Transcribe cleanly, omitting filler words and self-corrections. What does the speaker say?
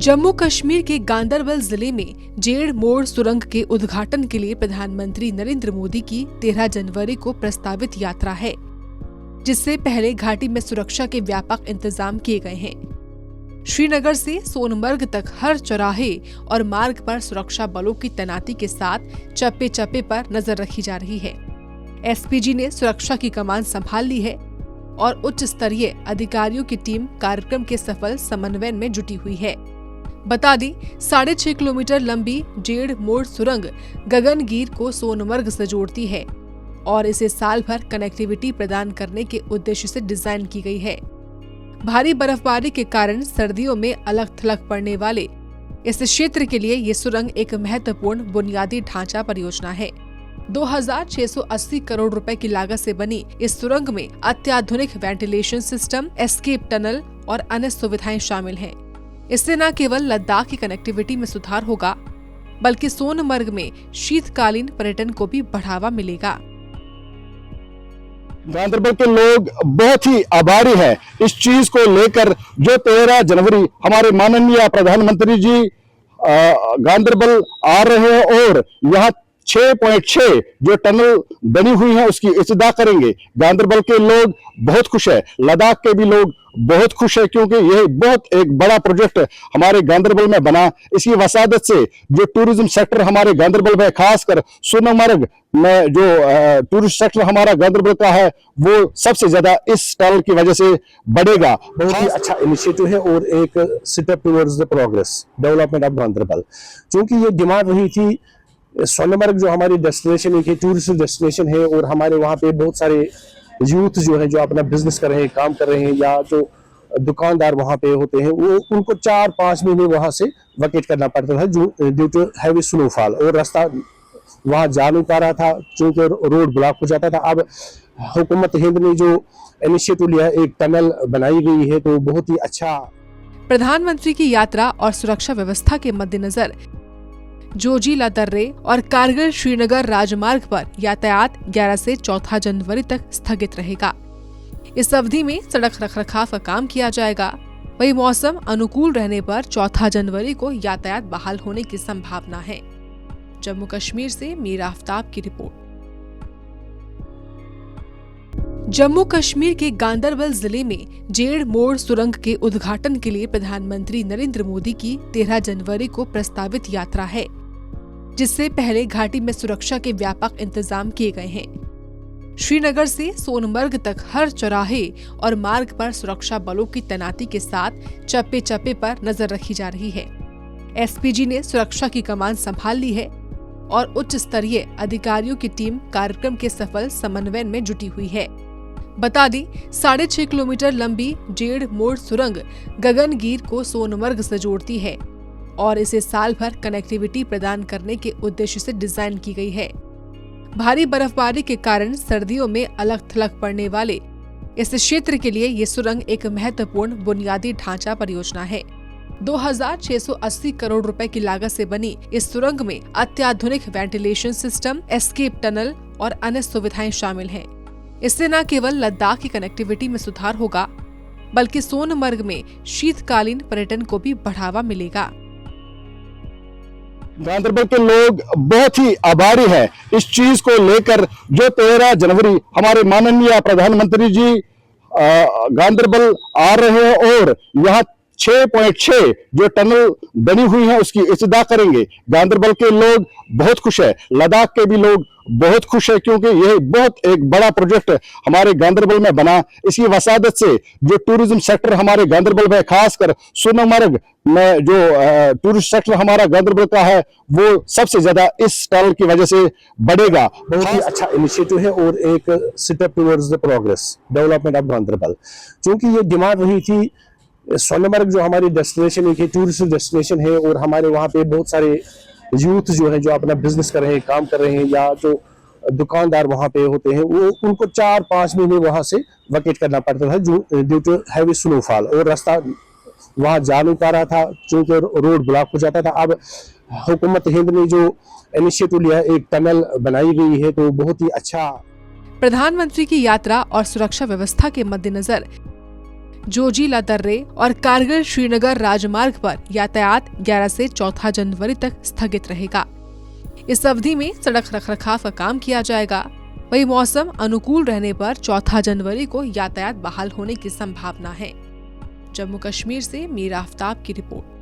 जम्मू कश्मीर के गांदरबल जिले में जेड़ मोड़ सुरंग के उद्घाटन के लिए प्रधानमंत्री नरेंद्र मोदी की 13 जनवरी को प्रस्तावित यात्रा है, जिससे पहले घाटी में सुरक्षा के व्यापक इंतजाम किए गए हैं। श्रीनगर से सोनमर्ग तक हर चौराहे और मार्ग पर सुरक्षा बलों की तैनाती के साथ चप्पे चप्पे पर नजर रखी जा रही है। एसपीजी ने सुरक्षा की कमान संभाल ली है और उच्च स्तरीय अधिकारियों की टीम कार्यक्रम के सफल समन्वय में जुटी हुई है। बता दें, 6.5 किलोमीटर लंबी जेड़ मोड़ सुरंग गगनगीर को सोनमर्ग से जोड़ती है और इसे साल भर कनेक्टिविटी प्रदान करने के उद्देश्य से डिजाइन की गई है। भारी बर्फबारी के कारण सर्दियों में अलग थलग पड़ने वाले इस क्षेत्र के लिए ये सुरंग एक महत्वपूर्ण बुनियादी ढांचा परियोजना है। 2680 करोड़ रुपए की लागत से बनी इस सुरंग में अत्याधुनिक वेंटिलेशन सिस्टम, एस्केप टनल और अन्य सुविधाएं शामिल हैं। इससे न केवल लद्दाख की कनेक्टिविटी में सुधार होगा, बल्कि सोनमर्ग में शीतकालीन पर्यटन को भी बढ़ावा मिलेगा। गांदरबल के लोग बहुत ही आभारी हैं इस चीज को लेकर, जो 13 जनवरी हमारे माननीय प्रधानमंत्री जी गांदरबल आ रहे हैं और यहाँ 6.6 जो टनल बनी हुई है उसकी इब्तिदा करेंगे। गांदरबल के लोग बहुत खुश है, लद्दाख के भी लोग बहुत खुश है, क्योंकि यह बहुत एक बड़ा प्रोजेक्ट हमारे गांदरबल में बना। इसकी वसादत से जो टूरिज्म सेक्टर हमारे गांदरबल में, खासकर सोनमर्ग में जो टूरिस्ट सेक्टर हमारा गांदरबल का है, वो सबसे ज्यादा इस टनल की वजह से बढ़ेगा। बहुत ही अच्छा इनिशिएटिव है और एक step towards the progress development of Ganderbal. क्योंकि ये डिमांड रही थी, सोनमर्ग जो हमारी डेस्टिनेशन है, टूरिस्ट डेस्टिनेशन है और हमारे वहाँ पे बहुत सारे यूथ जो है जो अपना बिजनेस कर रहे हैं, काम कर रहे हैं, या जो दुकानदार वहाँ पे होते हैं, वो उनको 4-5 महीने वहाँ से वकेट करना पड़ता था ड्यू टू हैवी स्नोफॉल, और रास्ता वहाँ जा नहीं पा रहा था क्योंकि रोड ब्लॉक हो जाता था। अब हुकूमत हिंद ने जो इनिशिएटिव लिया, एक टनल बनाई गई है, तो बहुत ही अच्छा। प्रधानमंत्री की यात्रा और सुरक्षा व्यवस्था के मद्देनजर जोजिला दर्रे और कारगिल श्रीनगर राजमार्ग पर यातायात 11 से 4 जनवरी तक स्थगित रहेगा। इस अवधि में सड़क रखरखाव का काम किया जाएगा। वही मौसम अनुकूल रहने पर 4 जनवरी को यातायात बहाल होने की संभावना है। जम्मू कश्मीर से मीरा आफ्ताब की रिपोर्ट। जम्मू कश्मीर के गांदरबल जिले में जेड़ मोड़ सुरंग के उद्घाटन के लिए प्रधानमंत्री नरेंद्र मोदी की 13 जनवरी को प्रस्तावित यात्रा है, जिससे पहले घाटी में सुरक्षा के व्यापक इंतजाम किए गए हैं। श्रीनगर से सोनमर्ग तक हर चौराहे और मार्ग पर सुरक्षा बलों की तैनाती के साथ चप्पे चप्पे पर नजर रखी जा रही है। एसपीजी ने सुरक्षा की कमान संभाल ली है और उच्च स्तरीय अधिकारियों की टीम कार्यक्रम के सफल समन्वय में जुटी हुई है। बता दें, 6.5 किलोमीटर लंबी जेड़ मोड़ सुरंग गगनगीर को सोनमर्ग से जोड़ती है और इसे साल भर कनेक्टिविटी प्रदान करने के उद्देश्य से डिजाइन की गई है। भारी बर्फबारी के कारण सर्दियों में अलग थलग पड़ने वाले इस क्षेत्र के लिए ये सुरंग एक महत्वपूर्ण बुनियादी ढांचा परियोजना है। 2680 करोड़ रुपए की लागत से बनी इस सुरंग में अत्याधुनिक वेंटिलेशन सिस्टम, एस्केप टनल और अन्य सुविधाएं शामिल हैं। इससे न केवल लद्दाख की कनेक्टिविटी में सुधार होगा, बल्कि सोनमर्ग में शीतकालीन पर्यटन को भी बढ़ावा मिलेगा। गांदरबल के लोग बहुत ही आभारी हैं इस चीज को लेकर, जो 13 जनवरी हमारे माननीय प्रधानमंत्री जी गांदरबल आ रहे हैं और यहाँ 6.6 जो टनल बनी हुई है उसकी इब्तिदा करेंगे। गांदरबल के लोग बहुत खुश है, लद्दाख के भी लोग बहुत खुश है, क्योंकि यह बहुत एक बड़ा प्रोजेक्ट हमारे गांदरबल में बना। इसकी वसादत से जो टूरिज्म सेक्टर हमारे गांदरबल में, खासकर सोनमर्ग में जो टूरिस्ट सेक्टर हमारा गांदरबल का है, वो सबसे ज्यादा इस टनल की वजह से बढ़ेगा। बहुत ही अच्छा इनिशिएटिव है और एक step towards the progress development of Ganderbal. क्योंकि ये डिमांड रही थी, सोनमर्ग जो हमारी डेस्टिनेशन है, टूरिस्ट डेस्टिनेशन है और हमारे वहाँ पे बहुत सारे यूथ जो है जो अपना बिजनेस कर रहे हैं, काम कर रहे हैं, या जो दुकानदार वहाँ पे होते हैं, वो उनको 4-5 महीने वहाँ से वकेट करना पड़ता था ड्यू टू हैवी स्नोफॉल, और रास्ता वहाँ जा नहीं पा रहा था क्योंकि रोड ब्लॉक हो जाता था। अब हुकूमत हिंद ने जो इनिशिएटिव लिया, एक टनल बनाई गई है, तो बहुत ही अच्छा। प्रधानमंत्री की यात्रा और सुरक्षा व्यवस्था के मद्देनजर जोजिला दर्रे और कारगिल श्रीनगर राजमार्ग पर यातायात 11 से 4 जनवरी तक स्थगित रहेगा। इस अवधि में सड़क रखरखाव का काम किया जाएगा। वही मौसम अनुकूल रहने पर 4 जनवरी को यातायात बहाल होने की संभावना है। जम्मू कश्मीर से मीरा आफ्ताब की रिपोर्ट।